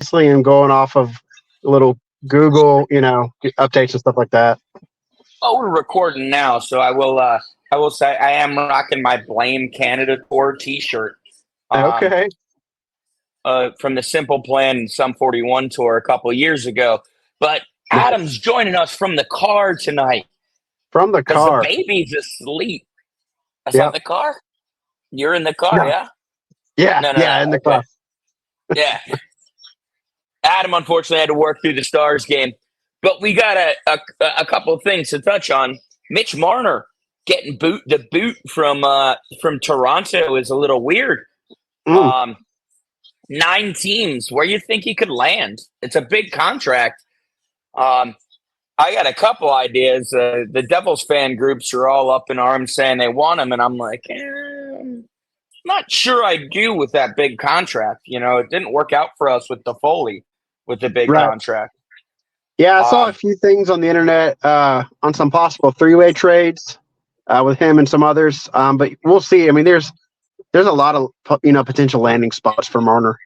Honestly, and going off of little Google, updates and stuff like that. Oh, we're recording now, so I will. I will say I am rocking my Blame Canada Tour T-shirt. Um, Okay. from the Simple Plan and Sum 41 tour a couple years ago. But Adam's Nice. joining us from the car tonight From the because the car. baby's asleep. Is that Yep. the car? You're in the car, No. yeah? Yeah. No, no, Yeah. In no. the Okay. car. Yeah. Adam unfortunately had to work through the Stars game, but we got a couple of things to touch on. Mitch Marner getting the boot from Toronto is a little weird. Mm, Um, 9 teams. Where you think he could land? It's a big contract. Um, I got a couple ideas. The Devils fan groups are all up in arms saying they want him, and I'm like, not sure I do with that big contract. It didn't work out for us with Foley with the big right. contract. Yeah, I saw a Um, few things on the internet on some possible three-way trades with him and some others. But we'll see. I mean, there's a lot of potential landing spots for Marner.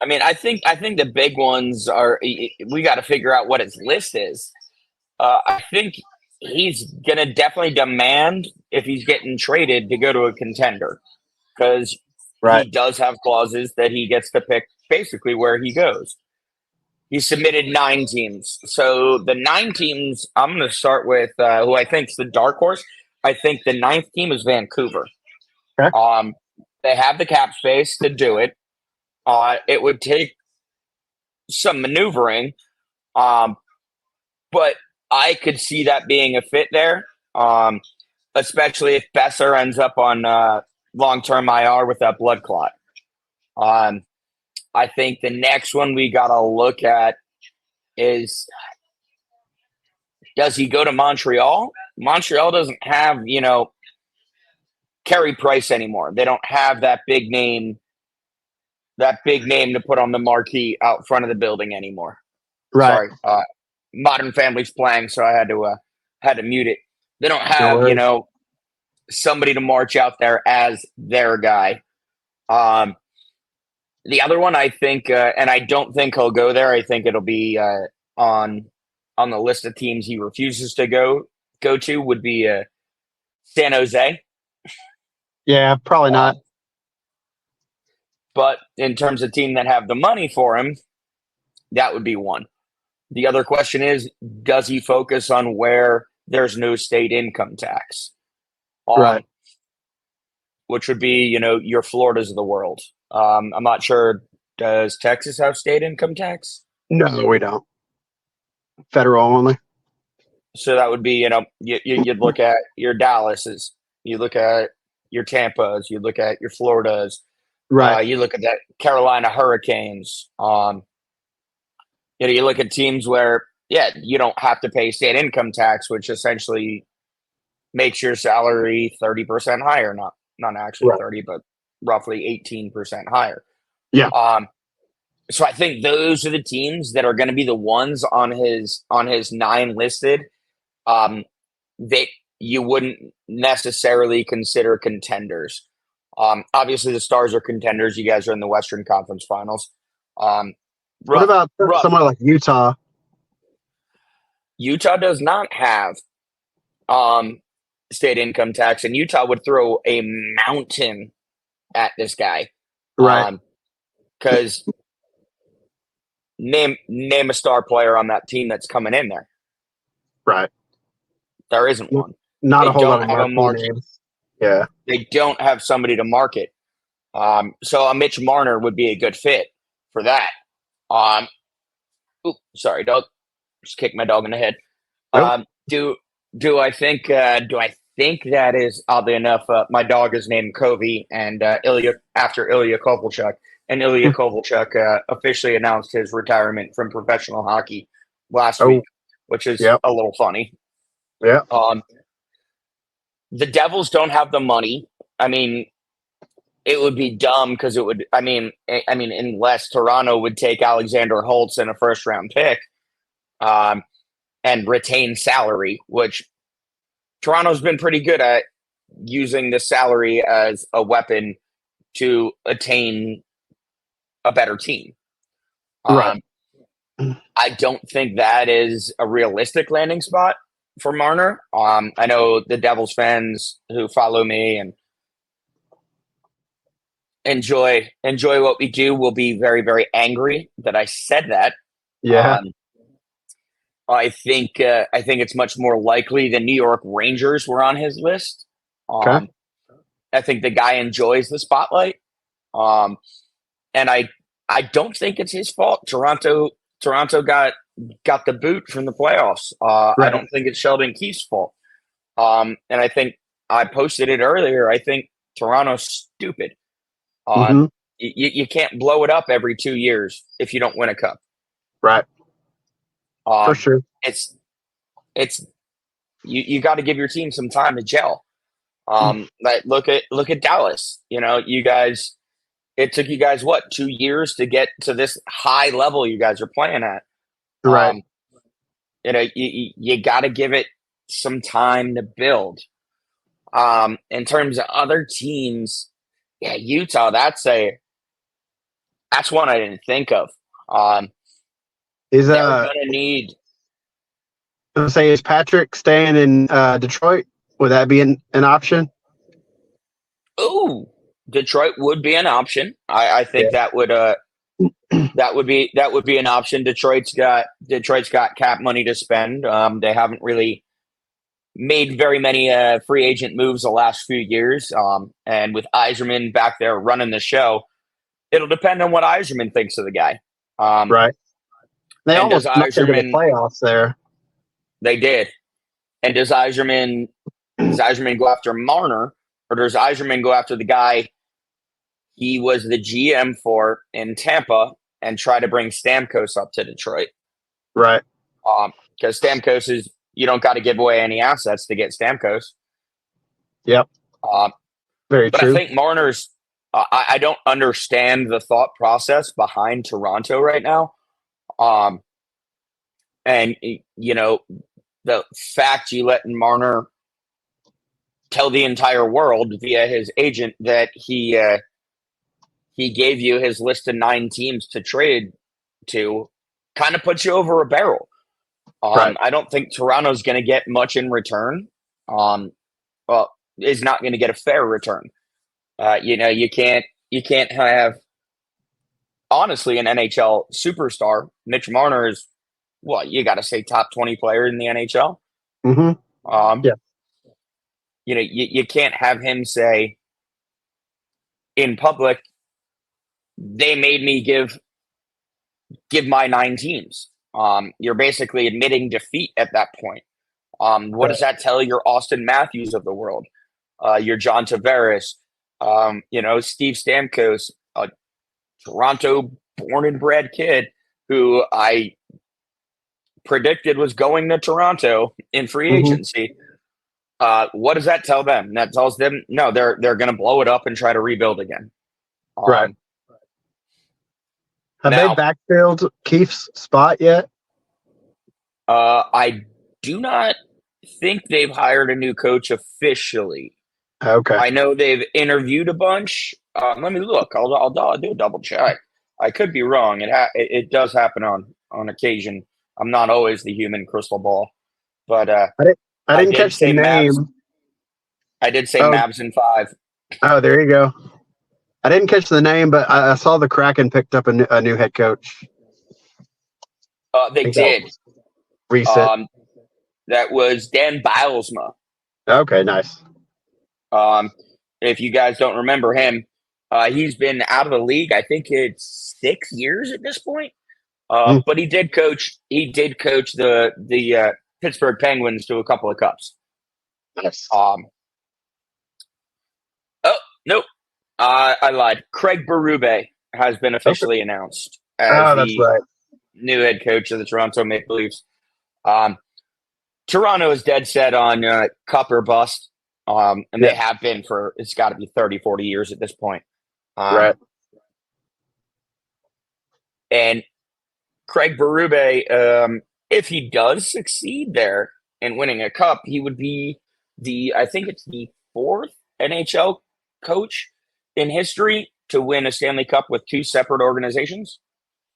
I mean, I think the big ones are we got to figure out what his list is. I think he's gonna definitely demand if he's getting traded to go to a contender because Right. he does have clauses that he gets to pick basically where he goes. He submitted 9 teams, so the 9 teams. I'm going to start with who I think is the dark horse. I think the ninth team is Vancouver. Okay. They have the cap space to do it. It would take some maneuvering, um, but I could see that being a fit there, especially if Besser ends up on long-term IR with that blood clot. I think the next one we got to look at is, does he go to Montreal? Montreal doesn't have, Carey Price anymore. They don't have that big name to put on the marquee out front of the building anymore. Right. Sorry, Modern Family's playing, so I had to mute it. They don't No have worries. somebody to march out there as their guy. The other one, I think, and I don't think he'll go there. I think it'll be on the list of teams he refuses to go to would be San Jose. Yeah, probably not. But in terms of team that have the money for him, that would be one. The other question is, does he focus on where there's no state income tax? Right. Which would be, your Floridas of the world. I'm not sure. Does Texas have state income tax? No, we don't. Federal only. So that would be, you'd look at your Dallases, you look at your Tampas, you look at your Floridas, Right. you look at that Carolina Hurricanes. You look at teams where, yeah, you don't have to pay state income tax, which essentially makes your salary 30% higher. Not actually Right. 30, but roughly 18% higher. Yeah. So I think those are the teams that are going to be the ones on his 9 listed that you wouldn't necessarily consider contenders. Obviously, the Stars are contenders. You guys are in the Western Conference Finals. What about somewhere like Utah? Utah does not have state income tax, and Utah would throw a mountain at this guy. Right. Because name a star player on that team that's coming in there. Right. There isn't one. Not They a whole lot don't of have a marquee market. names. Yeah. They don't have somebody to market. So a Mitch Marner would be a good fit for that. Sorry, dog. Just kicked my dog in the head. Nope. Do I think that is, oddly enough, my dog is named Covey, and Ilya after Ilya Kovalchuk, and Ilya Kovalchuk officially announced his retirement from professional hockey last week, which is a little funny. Yeah. The Devils don't have the money. I mean, it would be dumb because it would. I mean, unless Toronto would take Alexander Holtz in a first-round pick, and retain salary, which Toronto's been pretty good at using the salary as a weapon to attain a better team. Right. I don't think that is a realistic landing spot for Marner. I know the Devils fans who follow me and enjoy what we do will be very, very angry that I said that. Yeah. I think it's much more likely the New York Rangers were on his list. Okay. I think the guy enjoys the spotlight, and I don't think it's his fault. Toronto got the boot from the playoffs. I Right. don't think it's Sheldon Keefe's fault. And I think I posted it earlier. I think Toronto's stupid. Hmm. You can't blow it up every 2 years if you don't win a cup. Right. For Um, sure. it's it's you got to give your team some time to gel. Like look at Dallas. You know, you guys. It took you guys what 2 years to get to this high level you guys are playing at. Right. Um, you got to give it some time to build. In terms of other teams, yeah, Utah. That's one I didn't think of. Um, Is they're gonna need. let's say, is Patrick staying in Detroit? Would that be an option? Ooh, Detroit would be an option. I Yeah. think that would be an option. Detroit's got cap money to spend. They haven't really made very many free agent moves the last few years. And with Eiserman back there running the show, it'll depend on what Eiserman thinks of the guy. Right. They And does almost snuck into the Eiserman? playoffs there. They did. And does Eiserman go after Marner, or does Eiserman go after the guy he was the GM for in Tampa and try to bring Stamkos up to Detroit? Right. Because Stamkos is you don't got to give away any assets to get Stamkos. Yep. Um, Very but I true. think Marner's. I don't understand the thought process behind Toronto right now. And the fact you let Marner tell the entire world via his agent that he gave you his list of 9 teams to trade to kind of puts you over a barrel. Right. I don't think Toronto's going to get much in return. Well, is not going to get a fair return. You can't have honestly an NHL superstar. Mitch Marner is what you got to say top 20 player in the NHL. Hmm. Um, Yeah. you can't have him say in public they made me give my 9 teams. You're basically admitting defeat at that point. What does that tell your Austin Matthews of the world? Your John Tavares, Steve Stamkos, a Toronto born and bred kid who I predicted was going to Toronto in free Hmm. agency. What does that tell them? That tells them no, they're going to blow it up and try to rebuild again. Right. Have they Now, backfilled Keith's spot yet? I do not think they've hired a new coach officially. Okay. I know they've interviewed a bunch. Let me look. I'll do a double check. I could be wrong. It does happen on occasion. I'm not always the human crystal ball, but I I didn't did catch the say Mavs. name. I did say Oh, Mavs in 5. oh, there you go. I didn't catch the name, but I saw the Kraken picked up a new head coach. I They think that did. was recent. That was Dan Bilesma. Okay, nice. If you guys don't remember him, he's been out of the league. I think it's 6 years at this point. Mm, But he did coach. He did coach the Pittsburgh Penguins to a couple of cups. nice. Oh nope, I lied. Craig Berube has been Okay. officially announced as Oh, that's the right. new head coach of the Toronto Maple Leafs. Toronto is dead set on cup or bust, and Yeah. they have been for it's got to be 30, 40 years at this point. Right. And Craig Berube, if he does succeed there in winning a cup, he would be I think it's the 4th NHL coach in history to win a Stanley Cup with 2 separate organizations.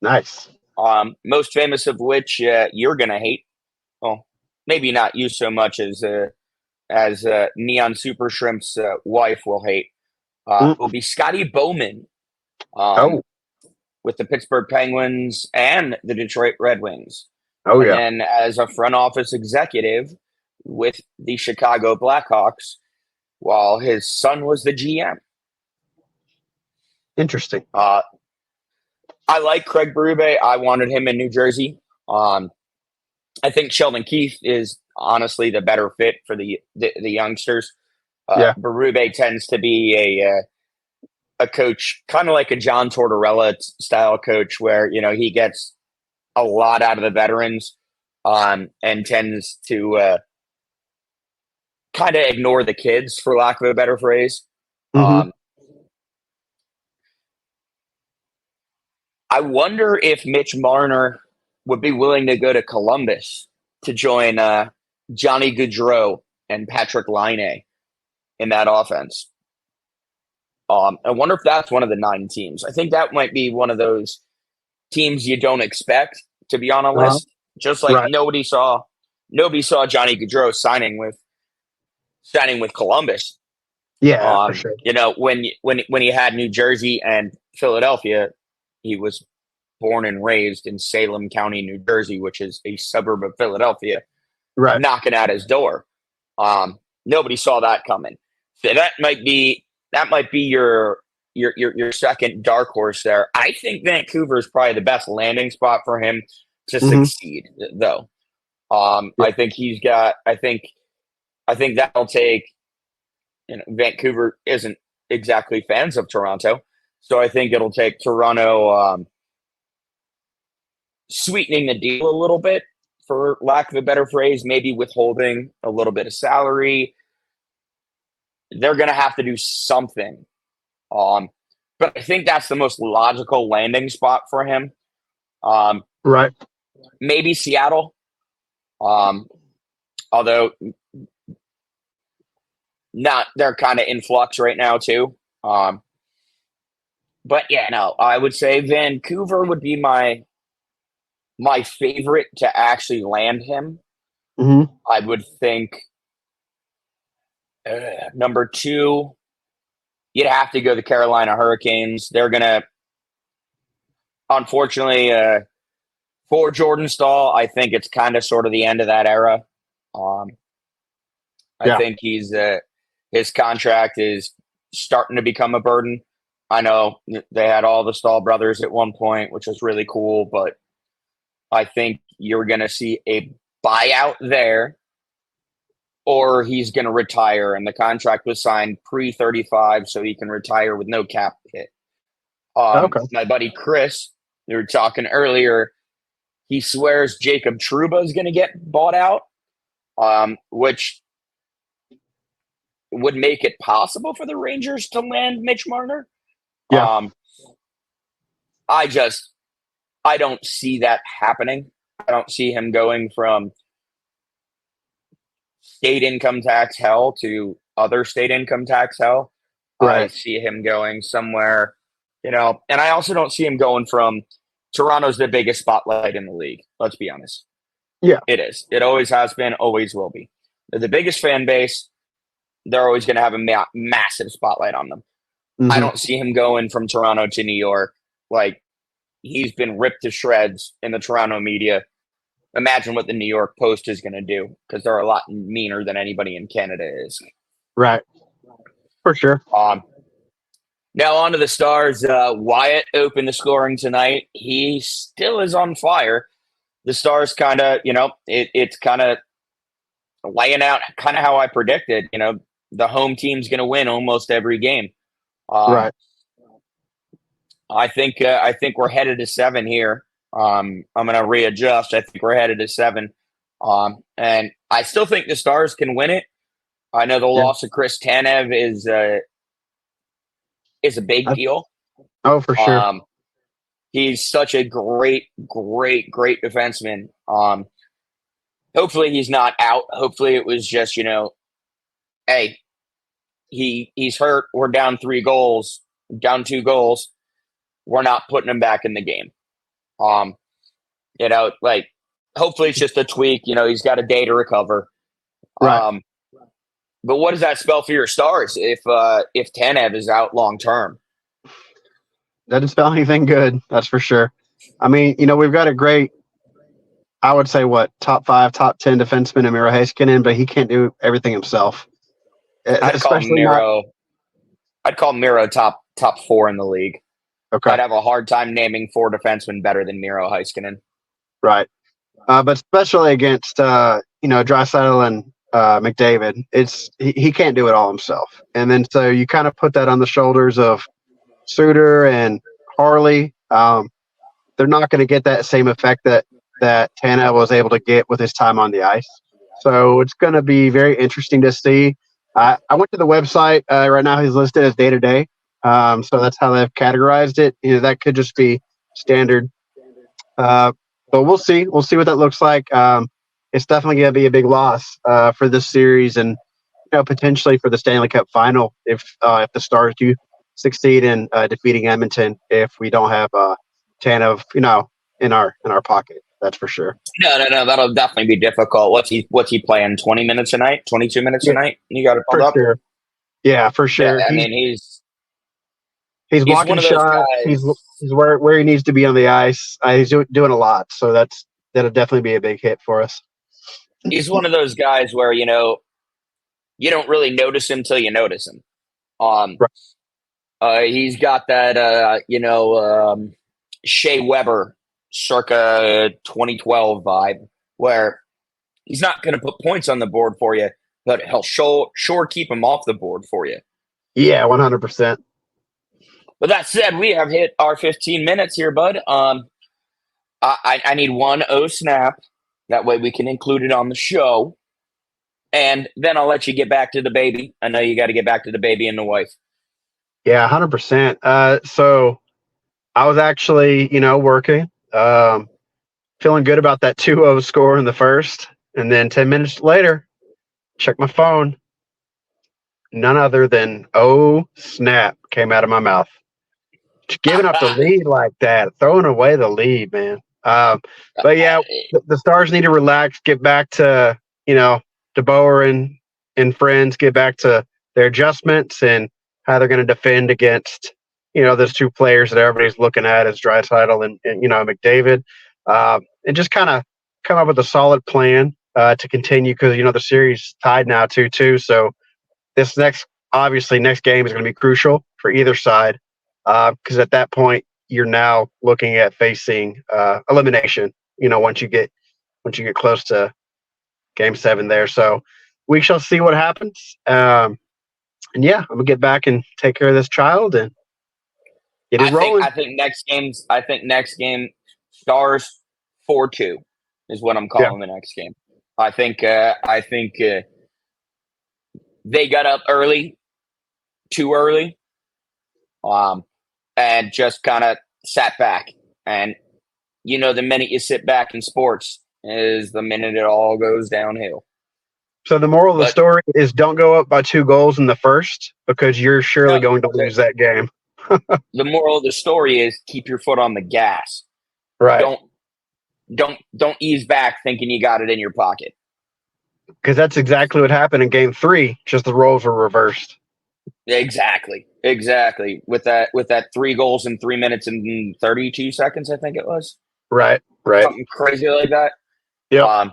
Nice. Most famous of which you're gonna hate. Well, maybe not you so much as Neon Super Shrimp's wife will hate. Mm. Will be Scotty Bowman um, Oh, with the Pittsburgh Penguins and the Detroit Red Wings, oh and yeah. then as a front office executive with the Chicago Blackhawks, while his son was the GM. Interesting. Uh, I like Craig Berube. I wanted him in New Jersey. Um, I think Sheldon Keefe is honestly the better fit for the youngsters. Yeah. Berube tends to be a coach, kind of like a John Tortorella style coach, where he gets a lot out of the veterans, and tends to kind of ignore the kids, for lack of a better phrase. Hmm. Um, I wonder if Mitch Marner would be willing to go to Columbus to join Johnny Gaudreau and Patrick Laine in that offense. I wonder if that's one of the 9 teams. I think that might be one of those teams you don't expect to be on a Uh-huh. list. Just like Right. nobody saw Johnny Gaudreau signing with Columbus. Yeah, for sure. When he had New Jersey and Philadelphia, he was born and raised in Salem County, New Jersey, which is a suburb of Philadelphia, Right. knocking at his door. Nobody saw that coming. So that might be your second dark horse there. I think Vancouver is probably the best landing spot for him to Hmm. succeed, though. Yeah. I think he's got. I think that'll take. Vancouver isn't exactly fans of Toronto, so I think it'll take Toronto sweetening the deal a little bit, for lack of a better phrase, maybe withholding a little bit of salary. They're going to have to do something. Um, but I think that's the most logical landing spot for him. Um, Right. maybe Seattle. Um, although not, they're kind of in flux right now too. But yeah, no, I would say Vancouver would be my favorite to actually land him. Hmm. I would think number two, you'd have to go the Carolina Hurricanes. They're gonna, unfortunately, for Jordan Stahl, I think it's kind of sort of the end of that era. Um, I Yeah. think his contract is starting to become a burden. I know they had all the Stahl brothers at one point, which was really cool, but I think you're going to see a buyout there, or he's going to retire. And the contract was signed pre 35, so he can retire with no cap hit. Okay. My buddy Chris, we were talking earlier, he swears Jacob Trouba is going to get bought out, which would make it possible for the Rangers to land Mitch Marner. Yeah. Um, I don't see that happening. I don't see him going from state income tax hell to other state income tax hell. I Right. see him going somewhere, and I also don't see him going from Toronto's the biggest spotlight in the league. Let's be honest. Yeah. It is. It always has been, always will be. They're the biggest fan base. They're always going to have a massive spotlight on them. I Hmm. don't see him going from Toronto to New York. Like, he's been ripped to shreds in the Toronto media. Imagine what the New York Post is going to do, because they're a lot meaner than anybody in Canada is. Right. For sure. Now on to the Stars. Wyatt opened the scoring tonight. He still is on fire. The Stars kind of, it's kind of laying out kind of how I predicted. The home team's going to win almost every game. Um, Right. I think we're headed to 7 here. I'm going to readjust. I think we're headed to 7. And I still think the Stars can win it. I know the Yeah. loss of Chris Tanev is a big deal. Oh, for sure. He's such a great, great, great defenseman. Hopefully he's not out. Hopefully it was just, hey, he's hurt. We're down 3 goals, down 2 goals. We're not putting him back in the game. Um, like hopefully it's just a tweak. He's got a day to recover. Right. But what does that spell for your Stars if Tanev is out long term? Doesn't spell anything good, that's for sure. I mean, we've got a great, I would say, top 5, top 10 defenseman in Miro Heiskanen, but he can't do everything himself. I'd call Especially not. Miro. I'd call Miro top 4 in the league. Okay. I'd have a hard time naming 4 defensemen better than Miro Heiskanen. Right. But especially against Draisaitl and McDavid, he can't do it all himself. And then so you kind of put that on the shoulders of Suter and Harley. They're not going to get that same effect that Tanev was able to get with his time on the ice. So it's going to be very interesting to see. I went to the website. Right now he's listed as day-to-day. So that's how they've categorized it. That could just be standard. But we'll see. We'll see what that looks like. It's definitely going to be a big loss for this series and potentially for the Stanley Cup final if the Stars do succeed in defeating Edmonton if we don't have Tanev, in our pocket. That's for sure. No. That'll definitely be difficult. What's he playing? 20 minutes a night? 22 minutes a night? You got to pull up. Sure. Yeah, for sure. Yeah, I mean, he's blocking one of those shots. guys. He's where he needs to be on the ice. He's doing a lot, so that'll definitely be a big hit for us. He's one of those guys where you don't really notice him till you notice him. Right. He's got that Shea Weber circa 2012 vibe where he's not going to put points on the board for you, but he'll sure keep him off the board for you. Yeah, 100%. But that said, we have hit our 15 minutes here, bud. I need one O snap. That way we can include it on the show. And then I'll let you get back to the baby. I know you got to get back to the baby and the wife. Yeah, 100%. So I was actually, working, feeling good about that 2-0 score in the first. And then 10 minutes later, check my phone. None other than, oh, snap, came out of my mouth. Giving up the lead like that, throwing away the lead, man. But yeah, the Stars need to relax, get back to, DeBoer and friends, get back to their adjustments and how they're going to defend against, those two players that everybody's looking at as Draisaitl and McDavid, and just kind of come up with a solid plan to continue because, the series tied now 2-2. So this next game is going to be crucial for either side because at that point, you're now looking at facing elimination. Once you get close to Game 7 there, so we shall see what happens. And yeah, I'm gonna get back and take care of this child and get it rolling. I think next game Stars 4-2 is what I'm calling the next game. I think they got up too early, and just kind of sat back. And the minute you sit back in sports is the minute it all goes downhill. So the moral of the story is don't go up by 2 goals in the first because you're surely going to lose that game. The moral of the story is keep your foot on the gas. Right. Don't ease back thinking you got it in your pocket. Because that's exactly what happened in Game 3. Just the roles were reversed. Exactly. With that 3 goals in 3 minutes and 32 seconds, I think it was. Right. Something crazy like that. Yeah.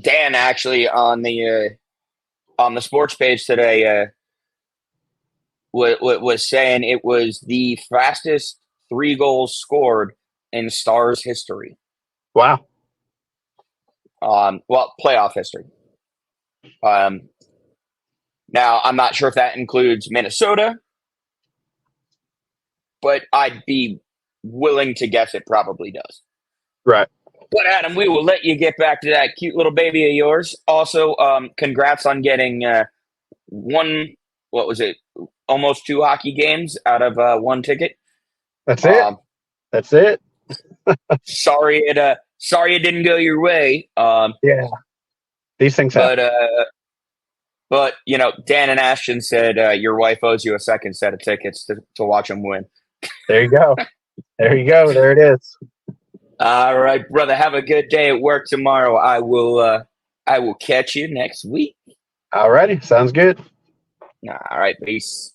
Dan actually on the sports page today was saying it was the fastest 3 goals scored in Stars history. Wow. Playoff history. Now, I'm not sure if that includes Minnesota, but I'd be willing to guess it probably does. Right. But, Adam, we will let you get back to that cute little baby of yours. Also, congrats on getting almost 2 hockey games out of 1 ticket. That's it. Sorry it didn't go your way. Yeah. These things happen. But, Dan and Ashton said your wife owes you a second set of tickets to watch them win. There you go. There you go. There it is. All right, brother. Have a good day at work tomorrow. I will catch you next week. All righty. Sounds good. All right, peace.